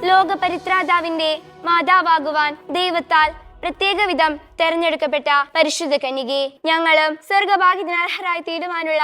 ലോക പരിത്രാതാവിന്റെ മാതാവാകുവാൻ ദൈവത്താൽ പ്രത്യേക വിധം തെരഞ്ഞെടുക്കപ്പെട്ട പരിശുദ്ധ കന്യകെ, ഞങ്ങളും സ്വർഗഭാഗ്യത്തിനർഹരായി തീരുവാനുള്ള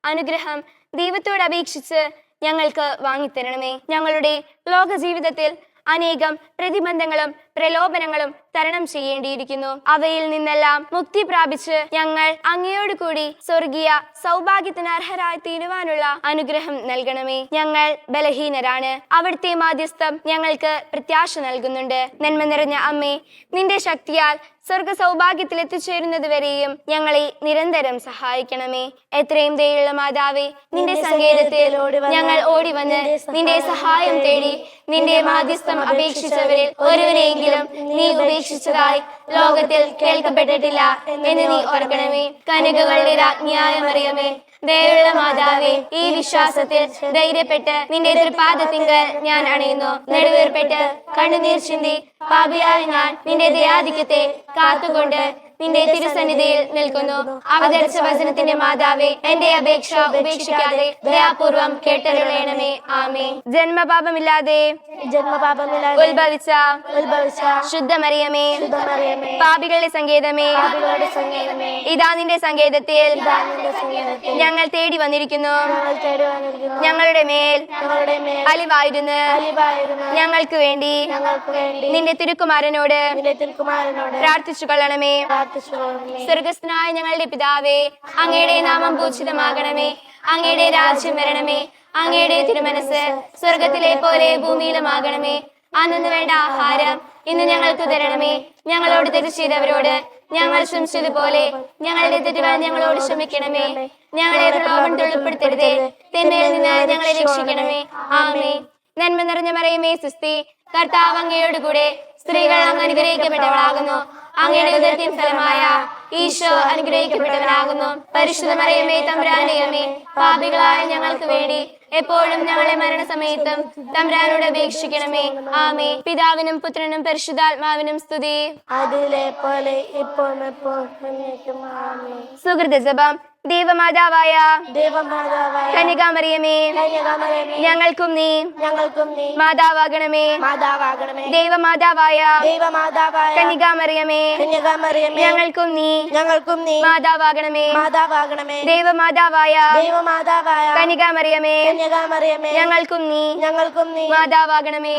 അനുഗ്രഹം ദൈവത്തോട് അപേക്ഷിച്ച് ഞങ്ങൾക്ക് വാങ്ങിത്തരണമേ. ഞങ്ങളുടെ ലോക ജീവിതത്തിൽ അനേകം പ്രതിബന്ധങ്ങളും പ്രലോഭനങ്ങളും തരണം ചെയ്യേണ്ടിയിരിക്കുന്നു. അവയിൽ നിന്നെല്ലാം മുക്തി പ്രാപിച്ച് ഞങ്ങൾ അങ്ങയോട് കൂടി സ്വർഗീയ സൗഭാഗ്യത്തിന് അർഹരായി തീരുവാനുള്ള അനുഗ്രഹം നൽകണമേ. ഞങ്ങൾ ബലഹീനരാണ്. അവിടുത്തെ മാധ്യസ്ഥം ഞങ്ങൾക്ക് പ്രത്യാശ നൽകുന്നുണ്ട്. നന്മ നിറഞ്ഞ അമ്മേ, നിന്റെ ശക്തിയാൽ സ്വർഗ സൗഭാഗ്യത്തിൽ എത്തിച്ചേരുന്നത് വരെയും ഞങ്ങളെ നിരന്തരം സഹായിക്കണമേ. എത്രയും ദയുള്ള മാതാവേ, നിന്റെ സങ്കേതത്തിൽ ഞങ്ങൾ ഓടി വന്ന് നിന്റെ സഹായം തേടി നിന്റെ മാധ്യസ്ഥം അപേക്ഷിച്ചവരിൽ ഒരുവനെയെങ്കിലും നീ ഉപേക്ഷിച്ചതായി ലോകത്തിൽ കേൾക്കപ്പെട്ടിട്ടില്ല എന്ന് നീ ഓർക്കണമേ. കന്യകകളുടെ രാജ്ഞിയായ മറിയമേ, ദയുള്ള മാതാവേ, ഈ വിശ്വാസത്തിൽ ധൈര്യപ്പെട്ട് നിന്റെ തൃപാദത്തിങ്കൽ ഞാൻ അണയുന്നു. നെടുവേർപ്പെട്ട് കണ്ണുനീർ ചിന്തി പാപിയായ ഞാൻ നിന്റെ ദയാധിക്യത്തെ കാത്തുകൊണ്ട് നിന്റെ തിരുസന്നിധിയിൽ നിൽക്കുന്നു. അവതരിച്ച വചനത്തിന്റെ മാതാവേ, എന്റെ അപേക്ഷ ഉപേക്ഷിക്കാതെ ദയാപൂർവം കേട്ടരുളയണമേ. ആമേൻ. ജന്മപാപമില്ലാതെ ഉത്ഭവിച്ച ശുദ്ധമറിയമേ, പാപികളുടെ സങ്കേതമേ, ഇതാ നിന്റെ സങ്കേതത്തിൽ ഞങ്ങൾ തേടി വന്നിരിക്കുന്നു. ഞങ്ങളുടെ മേൽ അലിവായിരുന്നു ഞങ്ങൾക്ക് വേണ്ടി നിന്റെ തിരുക്കുമാരനോട് പ്രാർത്ഥിച്ചു കൊള്ളണമേ. സ്വർഗസ്ഥനായ ഞങ്ങളുടെ പിതാവേ, അങ്ങയുടെ നാമം പൂജിതമാകണമേ. അങ്ങയുടെ രാജ്യം വരണമേ. അങ്ങയുടെ തിരുമനസ് സ്വർഗത്തിലെ പോലെ ഭൂമിയിലുമാകണമേ. അന്നു വേണ്ട ആഹാരം ഇന്ന് ഞങ്ങൾക്ക് തരണമേ. ഞങ്ങളോട് തെറ്റ് ചെയ്തവരോട് ഞങ്ങൾ ക്ഷമിച്ചതുപോലെ ഞങ്ങളുടെ തെറ്റുകൾ ഞങ്ങളോട് ക്ഷമിക്കണമേ. ഞങ്ങളെ പ്രലോഭനത്തിൽ ഉൾപ്പെടുത്തരുതേ, തിന്മയിൽ നിന്ന് ഞങ്ങളെ രക്ഷിക്കണമേ. ആമേൻ. നന്മ നിറഞ്ഞ മറിയമേ, സുസ്തി, കർത്താവ് അങ്ങയോടുകൂടെ സ്ത്രീകൾ അങ്ങ് അനുഗ്രഹിക്കപ്പെട്ടവളാകുന്നു. അങ്ങയുടെ ഉദരത്തിൻ ഫലമായ ഈശോ അനുഗ്രഹിക്കപ്പെട്ടവനാകുന്നു. പരിശുദ്ധ മറിയമേ, തമ്പുരാന്റെ അമ്മേ, പാപികളായ ഞങ്ങൾക്ക് വേണ്ടി എപ്പോഴും ഞങ്ങളെ മരണസമയത്തും തമ്പുരാനോട് അപേക്ഷിക്കണമേ. ആമേൻ. പിതാവിനും പുത്രനും പരിശുദ്ധാത്മാവിനും സ്തുതി. അതിലെ പോലെ ഇപ്പോഴും എപ്പോഴും. സുഹൃത ജപം. ദൈവമാതാവായ കന്യകാമറിയമേ, ഞങ്ങൾക്കും നീ മാതാവാകണമേ. ദൈവമാതാവായ കന്യകാമറിയമേ, ഞങ്ങൾക്കും നീ മാതാവാകണമേ. ദൈവമാതാവായ കന്യകാമറിയമേ, ഞങ്ങൾക്കും നീ മാതാവാകണമേ.